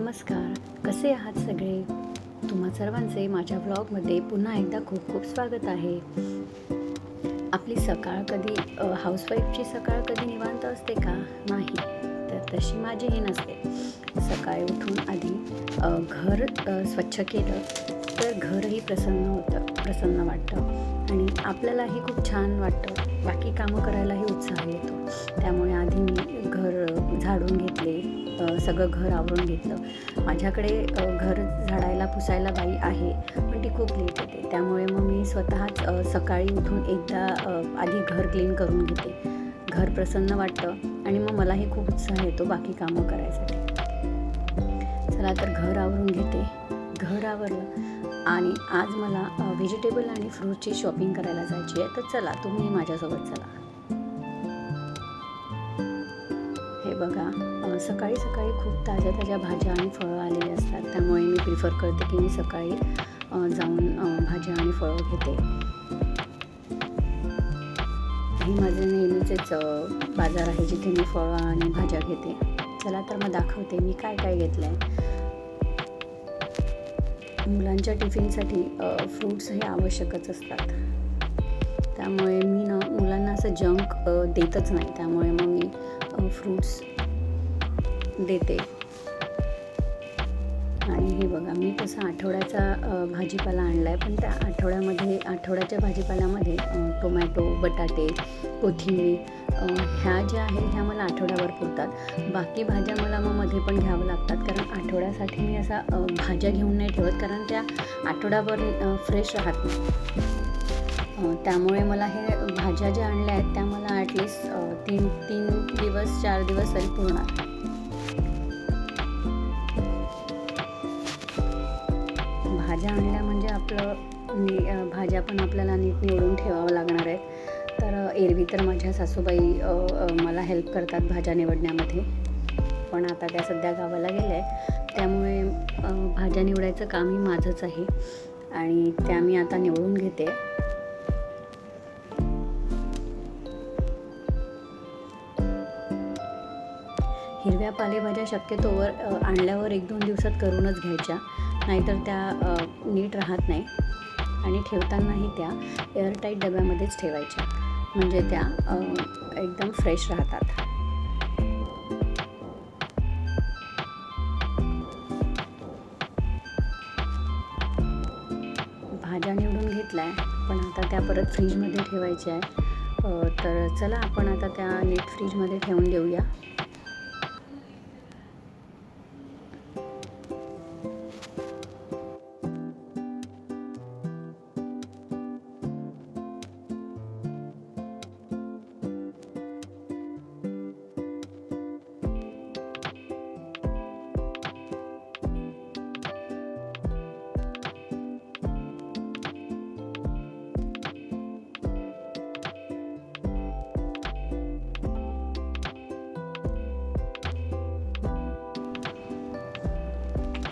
नमस्कार. कसे आहात सगळे? तुम्हा सर्वांचे माझ्या व्लॉगमध्ये पुन्हा एकदा खूप खूप स्वागत आहे. आपली सकाळ कधी हाऊसवाईफची सकाळ कधी निवांत असते का? नाही. तर तशी माझीही नसते. सकाळी उठून आधी घर स्वच्छ केलं तर घरही प्रसन्न वाटतं आणि आपल्यालाही खूप छान वाटतं. बाकी कामं करायलाही उत्साह येतो. त्यामुळे आधी मी घर झाडून घेतले, सगळं घर आवरून घेतलं. माझ्याकडे घर झाडायला पुसायला बाई आहे, पण ती खूप लेट येते. त्यामुळे मग मी स्वतःच सकाळी उठून एकदा आधी घर क्लीन करून घेते. घर प्रसन्न वाटतं आणि मग मलाही खूप उत्साह येतो बाकी कामं करायसाठी. चला तर घर आवरून घेते. घर आवरलं आणि आज मला व्हेजिटेबल आणि फ्रूटची शॉपिंग करायला जायची आहे. तर चला तुम्ही माझ्यासोबत चला. हे बघा, सकाळी सकाळी खूप ताज्या भाज्या आणि फळं आलेली असतात. त्यामुळे मी प्रिफर करते की मी सकाळी जाऊन भाज्या आणि फळं घेते. हे माझे नेहमीचेच बाजार आहे जिथे मी फळं आणि भाज्या घेते. चला तर मग दाखवते मी काय काय घेतलं आहे. मुलांच्या टिफिनसाठी फ्रूट्स हे आवश्यकच असतात. त्यामुळे मी मुलांना असं जंक देतच नाही. त्यामुळे मग मी फ्रूट्स देते. आणि हे बघा, मी तसा आठवड्याचा भाजीपाला आणला आहे, पण त्या आठवड्याच्या भाजीपाल्यामध्ये टोमॅटो, बटाटे, कोथिंबीर ह्या ज्या आहेत ह्या मला आठवड्याभर पुरतात. बाकी भाज्या मला मग मध्ये पण घ्यावं लागतात, कारण आठवड्यासाठी मी असा भाज्या घेऊन नाही ठेवत, कारण त्या आठवड्याभर फ्रेश राहत नाही. त्यामुळे मला हे भाज्या ज्या आणल्या आहेत त्या मला ॲटलिस्ट 3 दिवस 4 दिवस तरी पुरणार. भाज्या आणल्या म्हणजे भाज्या पण आपल्याला नीट निवडून ठेवावं लागणार आहेत. तर एरवी तर माझ्या सासूबाई मला हेल्प करतात भाज्या निवडण्यामध्ये, पण आता त्या सध्या गावाला गेल्या आहे. त्यामुळे भाज्या निवडायचं कामही माझंच आहे आणि त्या मी आता निवडून घेते. हिरव्या पालेभाज्या शक्यतोवर आणल्यावर 1-2 दिवसात करूनच घ्यायच्या, नाहीतर त्या नीट राहत नाही आणि ठेवतानाही त्या एअरटाईट डब्यामध्येच ठेवायच्या, म्हणजे त्या एकदम फ्रेश राहतात. भाज्या निवडून घेतल्या आहे, पण आता त्या परत फ्रीजमध्ये ठेवायच्या आहे. तर चला आपण आता त्या नीट फ्रीजमध्ये ठेवून देऊया.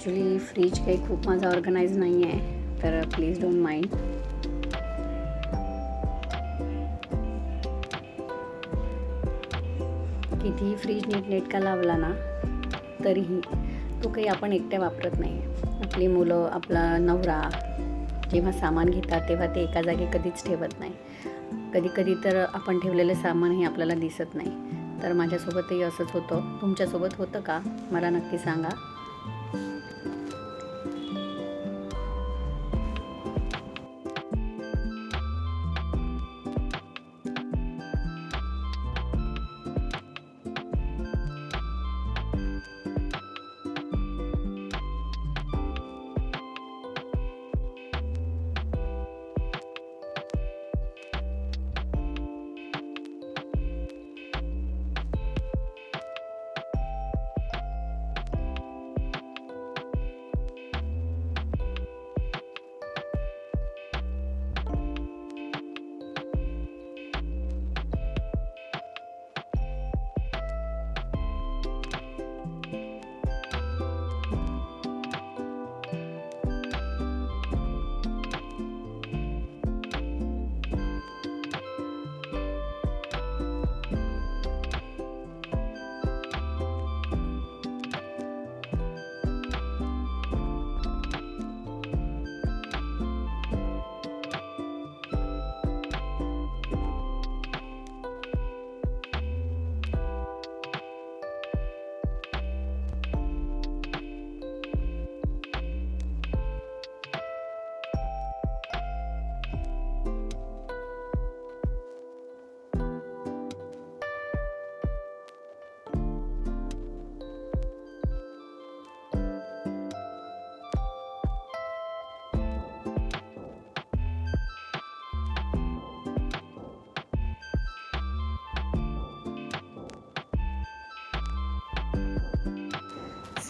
ॲक्च्युली फ्रीज काही खूप माझा ऑर्गनाईज नाही आहे, तर प्लीज डोंट माइंड. कितीही फ्रीज नीटनेटका लावला ना तरीही तो काही आपण एकट्या वापरत नाही. आपली मुलं, आपला नवरा जेव्हा सामान घेतात तेव्हा ते एका जागी कधीच ठेवत नाही. कधी तर आपण ठेवलेलं सामानही आपल्याला दिसत नाही. तर माझ्यासोबतही असंच होतं. तुमच्यासोबत होतं का? मला नक्की सांगा.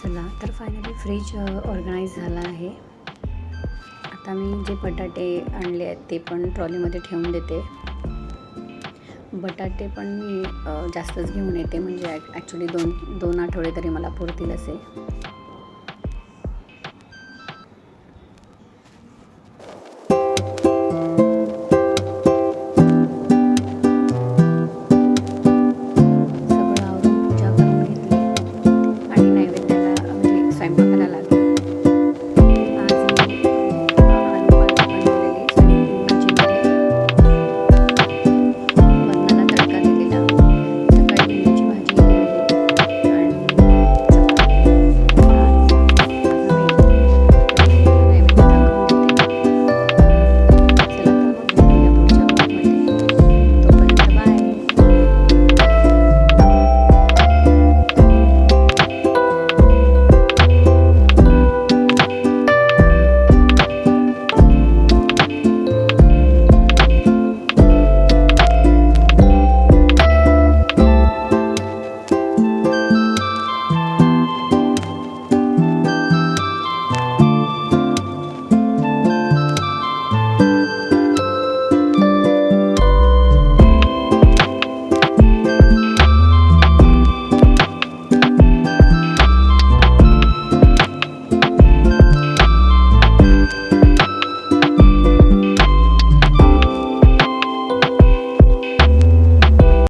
चला तर फायनली फ्रीज ऑर्गनाईज झाला आहे. आता मी जे बटाटे आणले आहेत ते पण ट्रॉलीमध्ये ठेवून देते. बटाटे पण मी जास्तच घेऊन येते, म्हणजे ॲक्च्युली दोन आठवडे तरी मला पुरतील असे.